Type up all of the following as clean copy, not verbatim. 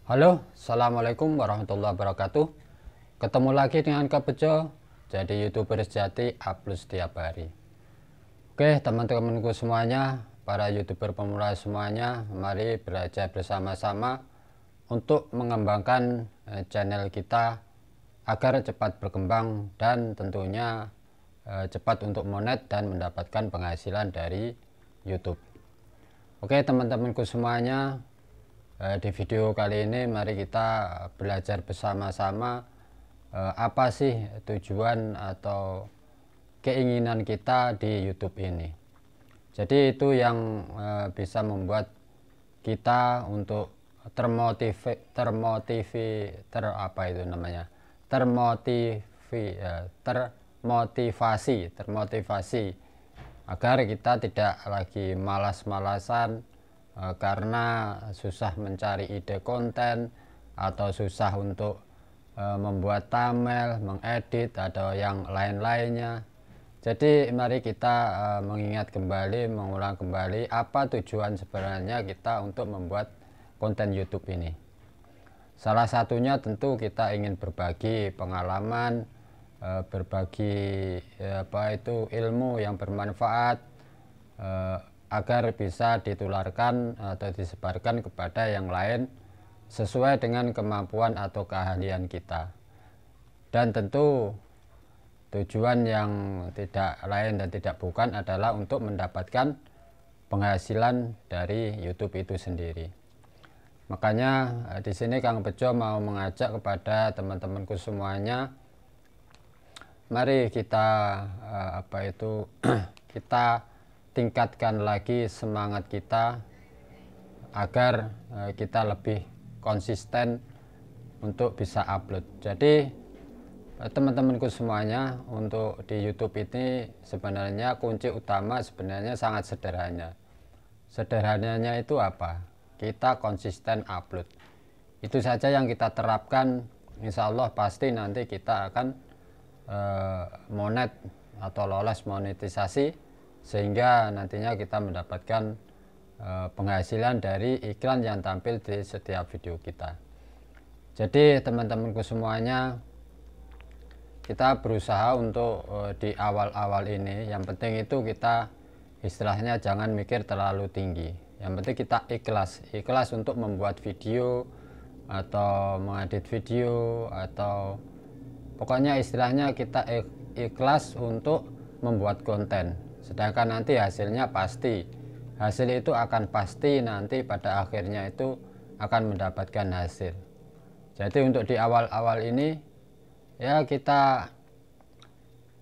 Halo, assalamualaikum warahmatullahi wabarakatuh. Ketemu lagi dengan Kak Bejo, jadi youtuber sejati upload setiap hari. Oke, teman-temanku semuanya, para youtuber pemula semuanya, mari belajar bersama-sama untuk mengembangkan channel kita agar cepat berkembang dan tentunya cepat untuk monet dan mendapatkan penghasilan dari YouTube. Oke, teman-temanku semuanya, di video kali ini mari kita belajar bersama-sama apa sih tujuan atau keinginan kita di YouTube ini. Jadi itu yang bisa membuat kita untuk termotivasi agar kita tidak lagi malas-malasan karena susah mencari ide konten atau susah untuk membuat thumbnail, mengedit atau yang lain-lainnya. Jadi mari kita mengingat kembali, mengulang kembali apa tujuan sebenarnya kita untuk membuat konten YouTube ini. Salah satunya tentu kita ingin berbagi pengalaman, berbagi ilmu yang bermanfaat, agar bisa ditularkan atau disebarkan kepada yang lain sesuai dengan kemampuan atau keahlian kita. Dan tentu tujuan yang tidak lain dan tidak bukan adalah untuk mendapatkan penghasilan dari YouTube itu sendiri. Makanya di sini Kang Bejo mau mengajak kepada teman-temanku semuanya, mari kita kita tingkatkan lagi semangat kita agar kita lebih konsisten untuk bisa upload. Jadi teman-temanku semuanya, untuk di YouTube ini sebenarnya kunci utama sebenarnya sangat sederhana. Sederhananya itu apa? Kita konsisten upload. Itu saja yang kita terapkan, insya Allah pasti nanti kita akan monet atau lolos monetisasi, sehingga nantinya kita mendapatkan penghasilan dari iklan yang tampil di setiap video kita. Jadi teman-temanku semuanya, kita berusaha untuk di awal-awal ini, yang penting itu kita istilahnya jangan mikir terlalu tinggi. Yang penting kita ikhlas untuk membuat video atau mengedit video, atau pokoknya istilahnya kita ikhlas untuk membuat konten. Sedangkan nanti hasilnya pasti, hasil itu akan pasti nanti pada akhirnya itu akan mendapatkan hasil. Jadi untuk di awal-awal ini ya kita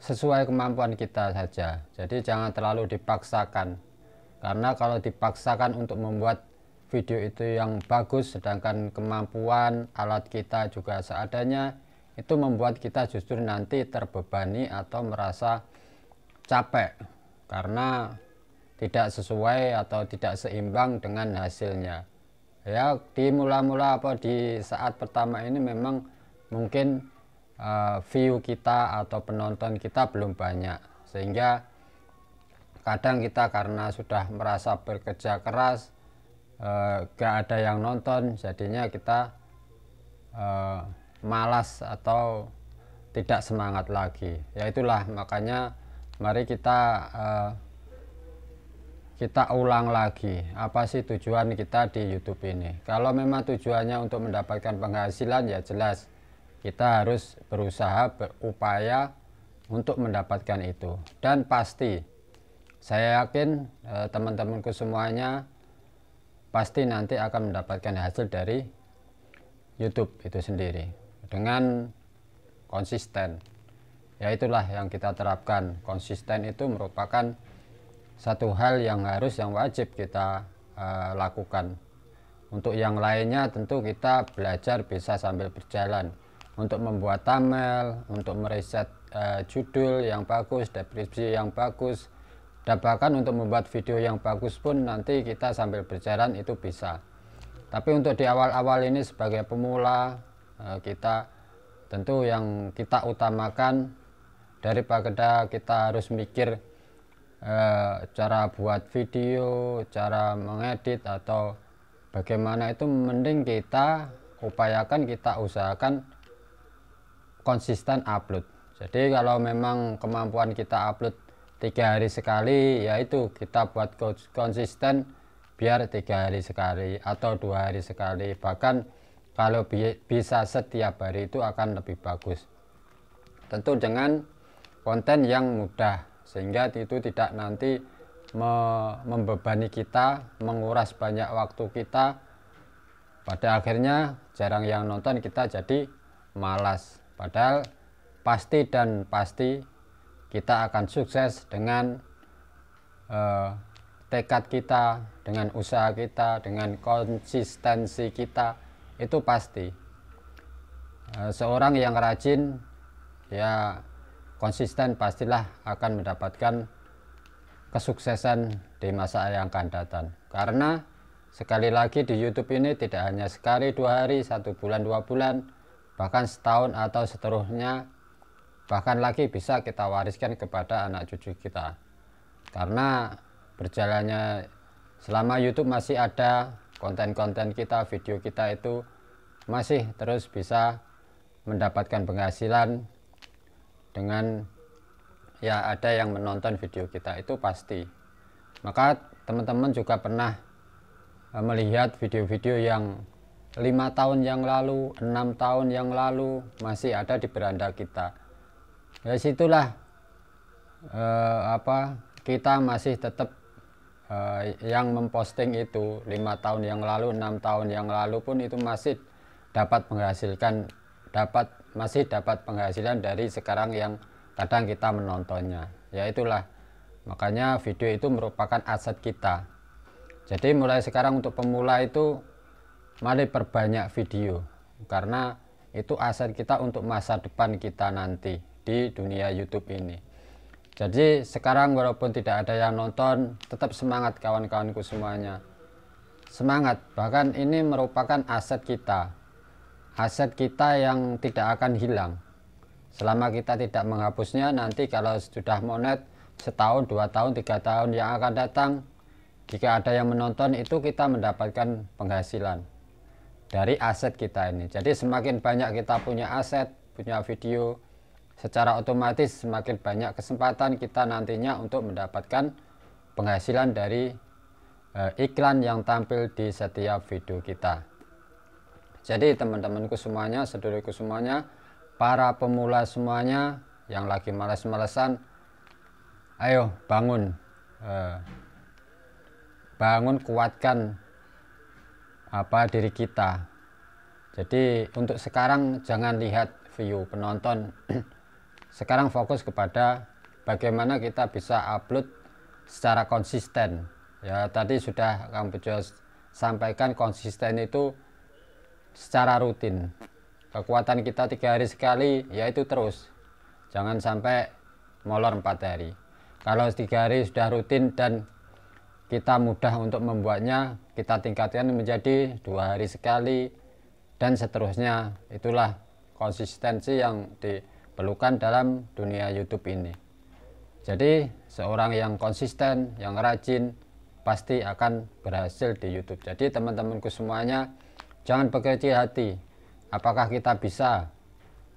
sesuai kemampuan kita saja. Jadi jangan terlalu dipaksakan, karena kalau dipaksakan untuk membuat video itu yang bagus sedangkan kemampuan alat kita juga seadanya, itu membuat kita justru nanti terbebani atau merasa capek karena tidak sesuai atau tidak seimbang dengan hasilnya. Ya, di mula-mula di saat pertama ini memang mungkin view kita atau penonton kita belum banyak, sehingga kadang kita karena sudah merasa bekerja keras gak ada yang nonton, jadinya kita malas atau tidak semangat lagi. Ya itulah makanya mari kita ulang lagi, apa sih tujuan kita di YouTube ini. Kalau memang tujuannya untuk mendapatkan penghasilan, ya jelas kita harus berusaha, berupaya untuk mendapatkan itu. Dan pasti saya yakin teman-temanku semuanya pasti nanti akan mendapatkan hasil dari YouTube itu sendiri dengan konsisten. Ya itulah yang kita terapkan. Konsisten itu merupakan satu hal yang wajib kita lakukan. Untuk yang lainnya tentu kita belajar bisa sambil berjalan, untuk membuat thumbnail, untuk mereset judul yang bagus, deskripsi yang bagus, dan bahkan untuk membuat video yang bagus pun nanti kita sambil berjalan itu bisa. Tapi untuk di awal-awal ini sebagai pemula, kita tentu yang kita utamakan, daripada kita harus mikir cara buat video, cara mengedit atau bagaimana, itu mending kita upayakan, kita usahakan konsisten upload. Jadi kalau memang kemampuan kita upload 3 hari sekali, yaitu kita buat konsisten biar 3 hari sekali atau 2 hari sekali. Bahkan kalau bisa setiap hari itu akan lebih bagus. Tentu dengan konten yang mudah, sehingga itu tidak nanti membebani kita, menguras banyak waktu kita. Pada akhirnya jarang yang nonton, kita jadi malas. Padahal pasti dan pasti kita akan sukses dengan tekad kita, dengan usaha kita, dengan konsistensi kita, itu pasti. Seorang yang rajin, ya konsisten, pastilah akan mendapatkan kesuksesan di masa yang akan datang. Karena sekali lagi di YouTube ini tidak hanya sekali, 2 hari, 1 bulan, 2 bulan, bahkan setahun atau seterusnya, bahkan lagi bisa kita wariskan kepada anak cucu kita. Karena berjalannya selama YouTube masih ada, konten-konten kita, video kita itu masih terus bisa mendapatkan penghasilan dengan ya ada yang menonton video kita, itu pasti. Maka teman-teman juga pernah melihat video-video yang 5 tahun yang lalu, 6 tahun yang lalu masih ada di beranda kita. Ya situlah kita masih tetap yang memposting itu 5 tahun yang lalu, 6 tahun yang lalu pun itu masih dapat menghasilkan, masih dapat penghasilan dari sekarang yang kadang kita menontonnya. Ya itulah, makanya video itu merupakan aset kita. Jadi mulai sekarang untuk pemula itu mari perbanyak video, karena itu aset kita untuk masa depan kita nanti di dunia YouTube ini. Jadi sekarang walaupun tidak ada yang nonton, tetap semangat kawan-kawanku semuanya. Semangat, bahkan ini merupakan aset kita. Aset kita yang tidak akan hilang. Selama kita tidak menghapusnya, nanti kalau sudah monet setahun, 2 tahun, 3 tahun yang akan datang, jika ada yang menonton, itu kita mendapatkan penghasilan dari aset kita ini. Jadi semakin banyak kita punya aset, punya video, secara otomatis semakin banyak kesempatan kita nantinya untuk mendapatkan penghasilan dari iklan yang tampil di setiap video kita. Jadi teman-temanku semuanya, sedulurku semuanya, para pemula semuanya yang lagi malas-malesan, ayo bangun, kuatkan diri kita. Jadi untuk sekarang jangan lihat view penonton. Sekarang fokus kepada bagaimana kita bisa upload secara konsisten. Ya tadi sudah Kang Bejo sampaikan, konsisten itu secara rutin. Kekuatan kita 3 hari sekali, yaitu terus. Jangan sampai molor 4 hari. Kalau 3 hari sudah rutin dan kita mudah untuk membuatnya, kita tingkatkan menjadi 2 hari sekali dan seterusnya. Itulah konsistensi yang diperlukan dalam dunia YouTube ini. Jadi seorang yang konsisten, yang rajin, pasti akan berhasil di YouTube. Jadi teman-temanku semuanya, jangan berkecil hati. Apakah kita bisa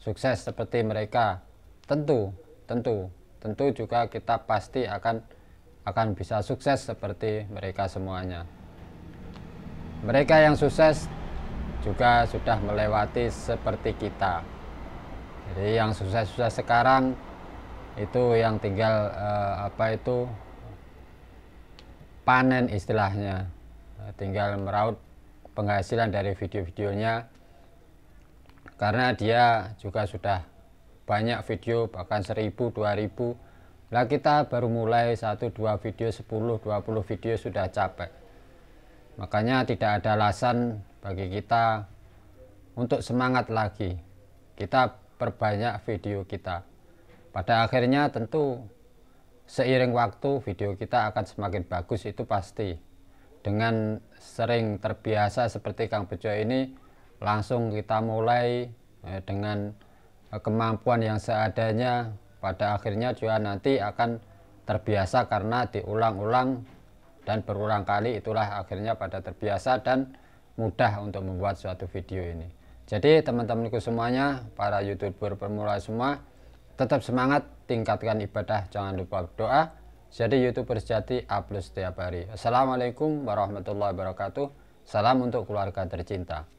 sukses seperti mereka? Tentu juga kita pasti akan bisa sukses seperti mereka semuanya. Mereka yang sukses juga sudah melewati seperti kita. Jadi yang sukses sekarang itu yang tinggal panen istilahnya, tinggal meraup penghasilan dari video-videonya, karena dia juga sudah banyak video, bahkan 1000, 2000. Lah kita baru mulai 1, 2 video, 10, 20 video sudah capek. Makanya tidak ada alasan bagi kita untuk semangat lagi. Kita perbanyak video kita. Pada akhirnya tentu seiring waktu video kita akan semakin bagus, itu pasti. Dengan sering terbiasa seperti Kang Bejo ini, langsung kita mulai dengan kemampuan yang seadanya, pada akhirnya juga nanti akan terbiasa karena diulang-ulang dan berulang kali, itulah akhirnya pada terbiasa dan mudah untuk membuat suatu video ini. Jadi teman-temanku semuanya, para YouTuber pemula semua, tetap semangat, tingkatkan ibadah, jangan lupa berdoa. Jadi YouTuber sejati upload setiap hari. Assalamualaikum warahmatullahi wabarakatuh. Salam untuk keluarga tercinta.